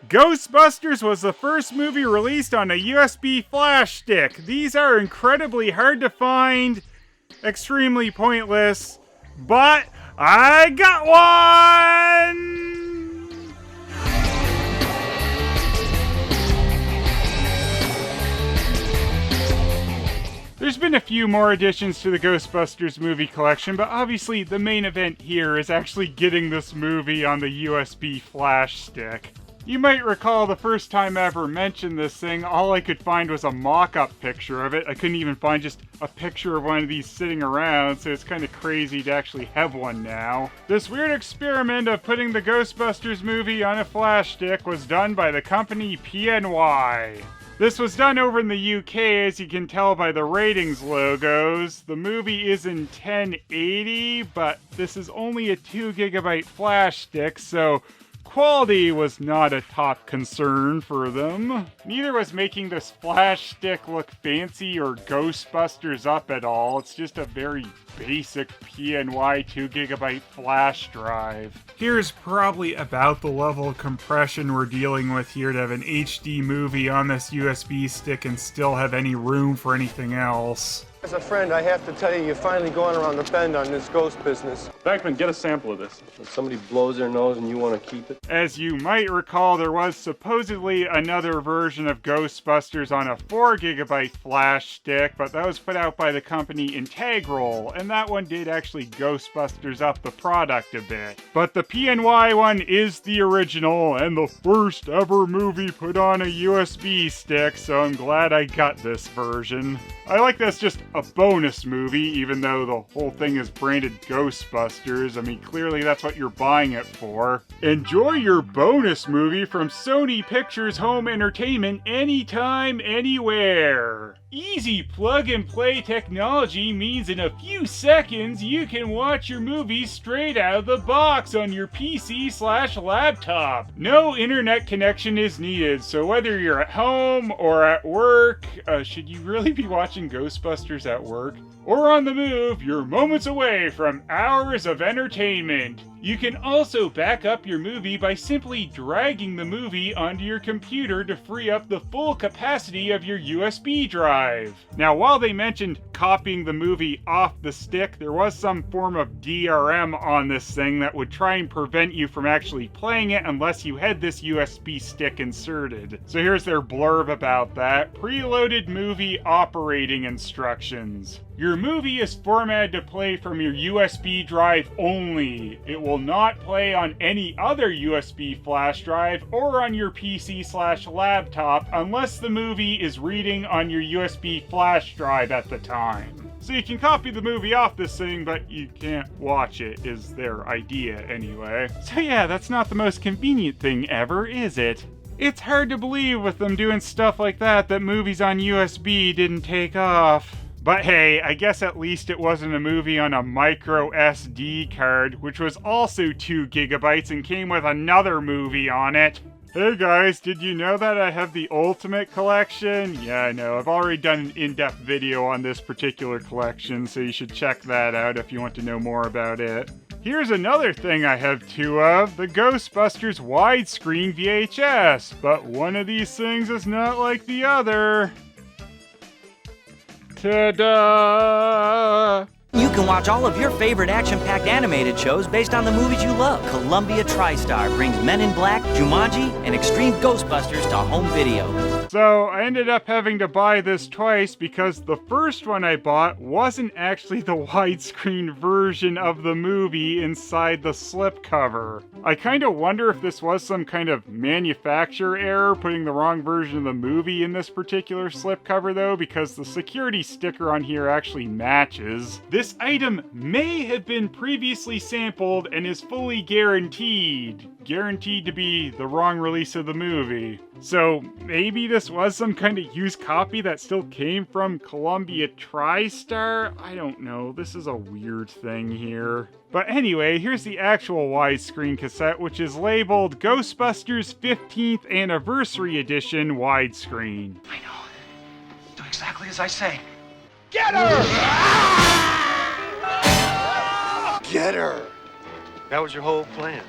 Ghostbusters was the first movie released on a USB flash stick. These are incredibly hard to find, extremely pointless, but I got one! There's been a few more additions to the Ghostbusters movie collection, but obviously the main event here is actually getting this movie on the USB flash stick. You might recall the first time I ever mentioned this thing, all I could find was a mock-up picture of it. I couldn't even find just a picture of one of these sitting around, so it's kind of crazy to actually have one now. This weird experiment of putting the Ghostbusters movie on a flash stick was done by the company PNY. This was done over in the UK, as you can tell by the ratings logos. The movie is in 1080, but this is only a 2GB flash stick, so quality was not a top concern for them. Neither was making this flash stick look fancy or Ghostbusters up at all. It's just a very basic PNY 2GB flash drive. Here's probably about the level of compression we're dealing with here to have an HD movie on this USB stick and still have any room for anything else. As a friend, I have to tell you, you're finally going around the bend on this ghost business. Beckman, get a sample of this. If somebody blows their nose and you want to keep it. As you might recall, there was supposedly another version of Ghostbusters on a 4GB flash stick, but that was put out by the company Integral, and that one did actually Ghostbusters up the product a bit. But the PNY one is the original, and the first ever movie put on a USB stick, so I'm glad I got this version. I like that's just a bonus movie, even though the whole thing is branded Ghostbusters. I mean, clearly that's what you're buying it for. Enjoy your bonus movie from Sony Pictures Home Entertainment anytime, anywhere. Easy plug-and-play technology means in a few seconds you can watch your movie straight out of the box on your PC/laptop. No internet connection is needed, so whether you're at home or at work, should you really be watching Ghostbusters at work? Or on the move, you're moments away from hours of entertainment. You can also back up your movie by simply dragging the movie onto your computer to free up the full capacity of your USB drive. Now, while they mentioned copying the movie off the stick, there was some form of DRM on this thing that would try and prevent you from actually playing it unless you had this USB stick inserted. So here's their blurb about that. Preloaded movie operating instructions. Your movie is formatted to play from your USB drive only. It will not play on any other USB flash drive or on your PC/laptop unless the movie is reading on your USB flash drive at the time. So you can copy the movie off this thing, but you can't watch it, is their idea anyway. So yeah, that's not the most convenient thing ever, is it? It's hard to believe with them doing stuff like that movies on USB didn't take off. But hey, I guess at least it wasn't a movie on a micro SD card, which was also 2GB and came with another movie on it. Hey guys, did you know that I have the Ultimate Collection? Yeah, I know, I've already done an in-depth video on this particular collection, so you should check that out if you want to know more about it. Here's another thing I have two of, the Ghostbusters Widescreen Vhs, but one of these things is not like the other. Ta-da! You can watch all of your favorite action-packed animated shows based on the movies you love. Columbia TriStar brings Men in Black, Jumanji, and Extreme Ghostbusters to home video. So I ended up having to buy this twice because the first one I bought wasn't actually the widescreen version of the movie inside the slipcover. I kind of wonder if this was some kind of manufacturer error putting the wrong version of the movie in this particular slipcover though, because the security sticker on here actually matches. This item may have been previously sampled and is fully guaranteed to be the wrong release of the movie. So maybe this was some kind of used copy that still came from Columbia TriStar? I don't know, this is a weird thing here. But anyway, here's the actual widescreen cassette, which is labeled Ghostbusters 15th Anniversary Edition Widescreen. I know. Do exactly as I say. Get her! Get her! That was your whole plan.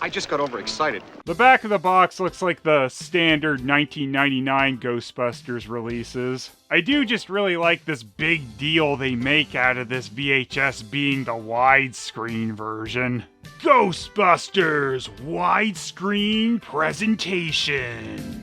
I just got overexcited. The back of the box looks like the standard 1999 Ghostbusters releases. I do just really like this big deal they make out of this VHS being the widescreen version. Ghostbusters Widescreen Presentation.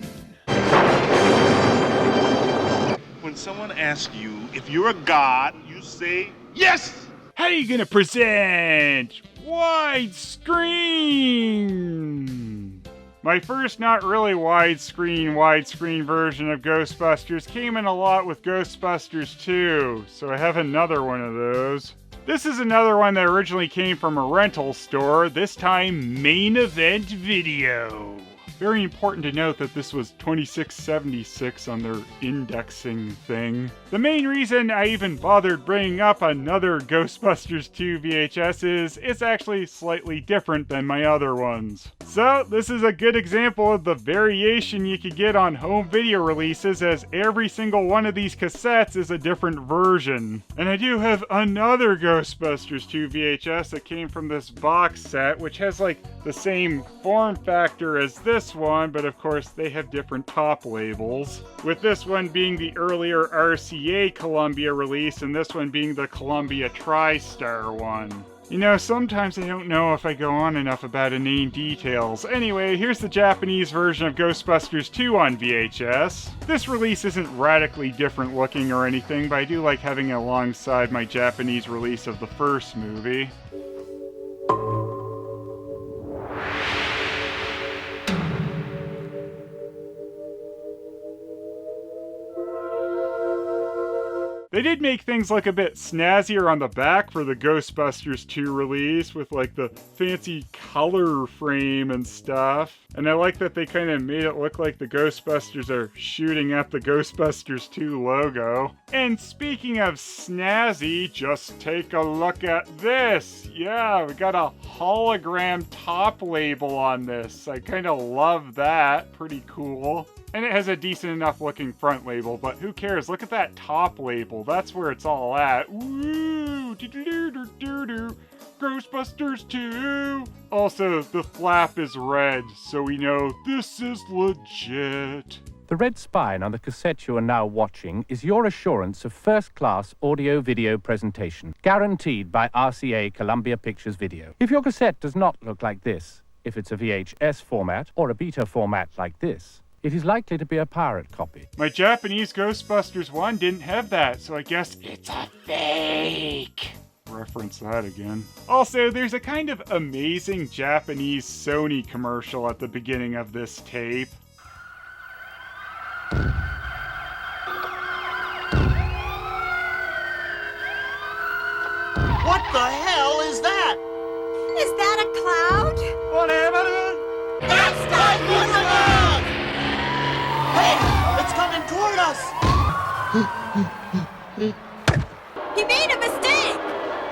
When someone asks you if you're a god, you say, yes! How are you gonna present widescreen? My first not really widescreen version of Ghostbusters came in a lot with Ghostbusters 2, so I have another one of those. This is another one that originally came from a rental store, this time Main Event Video. Very important to note that this was 2676 on their indexing thing. The main reason I even bothered bringing up another Ghostbusters 2 VHS is it's actually slightly different than my other ones. So this is a good example of the variation you could get on home video releases, as every single one of these cassettes is a different version. And I do have another Ghostbusters 2 VHS that came from this box set, which has like the same form factor as this one, but of course they have different top labels. With this one being the earlier RCA Columbia release and this one being the Columbia TriStar one. You know, sometimes I don't know if I go on enough about inane details. Anyway, here's the Japanese version of Ghostbusters 2 on VHS. This release isn't radically different looking or anything, but I do like having it alongside my Japanese release of the first movie. They did make things look a bit snazzier on the back for the Ghostbusters 2 release with like the fancy color frame and stuff. And I like that they kind of made it look like the Ghostbusters are shooting at the Ghostbusters 2 logo. And speaking of snazzy, just take a look at this. Yeah, we got a hologram top label on this. I kind of love that. Pretty cool. And it has a decent enough looking front label, but who cares? Look at that top label. That's where it's all at. Woo! Ghostbusters 2! Also, the flap is red, so we know this is legit. The red spine on the cassette you are now watching is your assurance of first-class audio-video presentation, guaranteed by RCA Columbia Pictures Video. If your cassette does not look like this, if it's a VHS format or a beta format like this, it is likely to be a pirate copy. My Japanese Ghostbusters 1 didn't have that, so I guess it's a fake. Reference that again. Also, there's a kind of amazing Japanese Sony commercial at the beginning of this tape. What the hell is that? Is that a cloud? Whatever. That's not Ghostbusters! Hey, it's coming toward us! He made a mistake!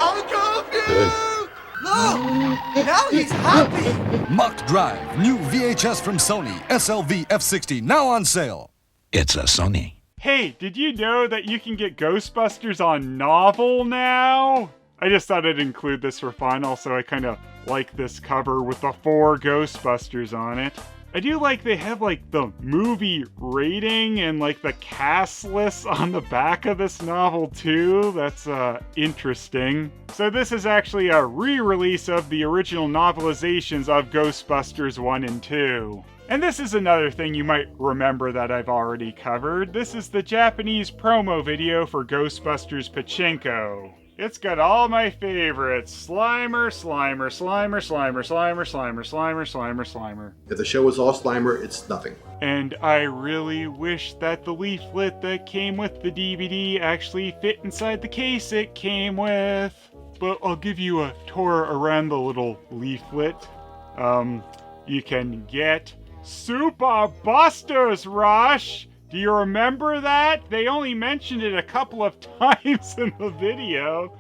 I'm confused! Look! Now he's happy! Muck Drive, new VHS from Sony, SLV F60, now on sale. It's a Sony. Hey, did you know that you can get Ghostbusters on novel now? I just thought I'd include this for fun. Also, I kind of like this cover with the 4 Ghostbusters on it. I do like they have like the movie rating and like the cast list on the back of this novel too. That's interesting. So this is actually a re-release of the original novelizations of Ghostbusters 1 and 2. And this is another thing you might remember that I've already covered. This is the Japanese promo video for Ghostbusters Pachinko. It's got all my favorites. Slimer, Slimer, Slimer, Slimer, Slimer, Slimer, Slimer, Slimer, Slimer. If the show was all Slimer, it's nothing. And I really wish that the leaflet that came with the DVD actually fit inside the case it came with. But I'll give you a tour around the little leaflet. You can get Super Busters Rush! Do you remember that? They only mentioned it a couple of times in the video.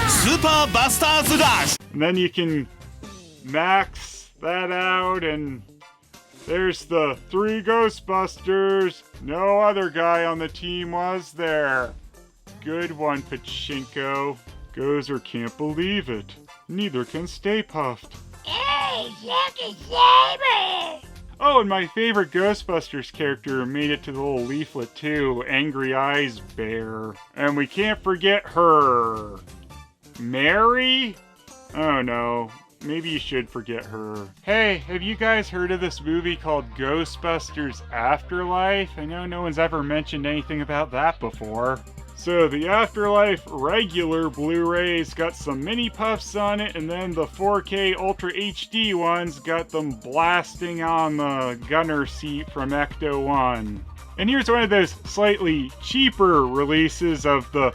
Super Busters Dash! And then you can max that out, and there's the 3 Ghostbusters. No other guy on the team was there. good one, Pachinko. Gozer can't believe it. Neither can Stay Puffed. Hey, Silky Saber! Oh, and my favorite Ghostbusters character made it to the little leaflet too, Angry Eyes Bear. And we can't forget her. Mary? Oh no, maybe you should forget her. Hey, have you guys heard of this movie called Ghostbusters Afterlife? I know no one's ever mentioned anything about that before. So the Afterlife regular Blu-ray's got some mini puffs on it, and then the 4K Ultra HD ones got them blasting on the gunner seat from Ecto 1. And here's one of those slightly cheaper releases of the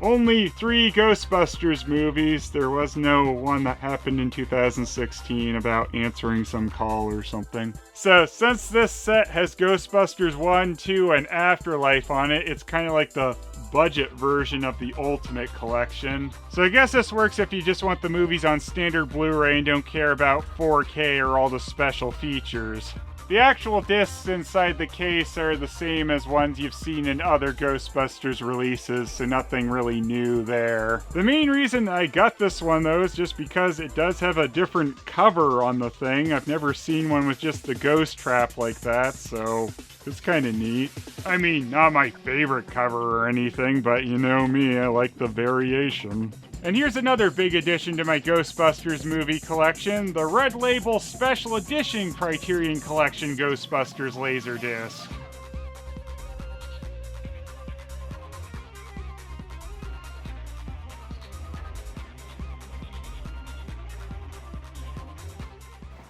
only 3 Ghostbusters movies. There was no one that happened in 2016 about answering some call or something. So since this set has Ghostbusters 1, 2, and Afterlife on it, it's kind of like the budget version of the Ultimate Collection. So I guess this works if you just want the movies on standard Blu-ray and don't care about 4K or all the special features. The actual discs inside the case are the same as ones you've seen in other Ghostbusters releases, so nothing really new there. The main reason I got this one though is just because it does have a different cover on the thing. I've never seen one with just the ghost trap like that, so it's kind of neat. I mean, not my favorite cover or anything, but you know me, I like the variation. And here's another big addition to my Ghostbusters movie collection, the Red Label Special Edition Criterion Collection Ghostbusters Laserdisc.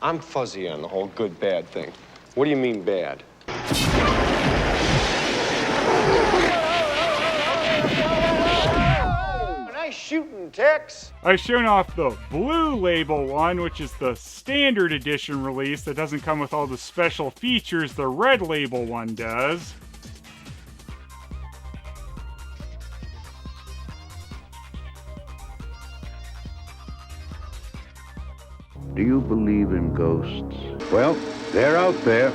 I'm fuzzy on the whole good-bad thing. What do you mean bad? Nice shooting, Tex. I've shown off the Blue Label one, which is the standard edition release that doesn't come with all the special features the Red Label one does. Do you believe in ghosts? Well, they're out there.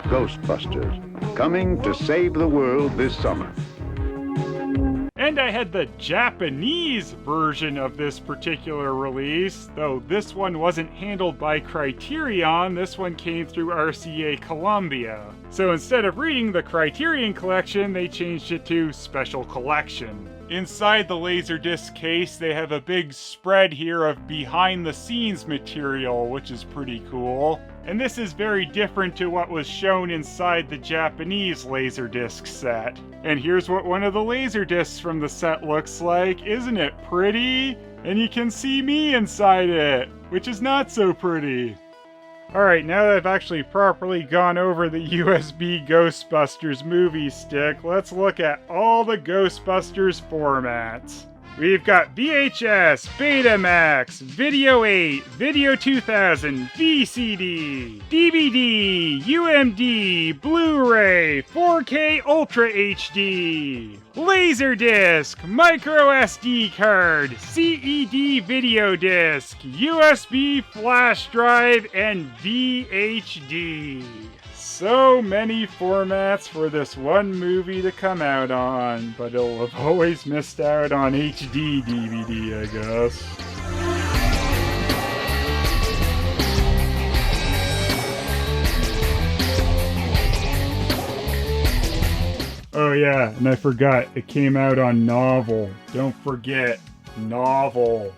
Ghostbusters, coming to save the world this summer. And I had the Japanese version of this particular release, though this one wasn't handled by Criterion, this one came through RCA Columbia. So instead of reading the Criterion Collection, they changed it to Special Collection. Inside the Laserdisc case, they have a big spread here of behind-the-scenes material, which is pretty cool. And this is very different to what was shown inside the Japanese Laserdisc set. And here's what one of the Laserdiscs from the set looks like. Isn't it pretty? And you can see me inside it, which is not so pretty. Alright, now that I've actually properly gone over the USB Ghostbusters movie stick, let's look at all the Ghostbusters formats. We've got VHS, Betamax, Video 8, Video 2000, VCD, DVD, UMD, Blu-ray, 4K Ultra HD, Laserdisc, Micro SD card, CED video disc, USB flash drive, and VHD. So many formats for this one movie to come out on, but it'll have always missed out on HD DVD, I guess. Oh yeah, and I forgot, it came out on Novel. Don't forget, Novel.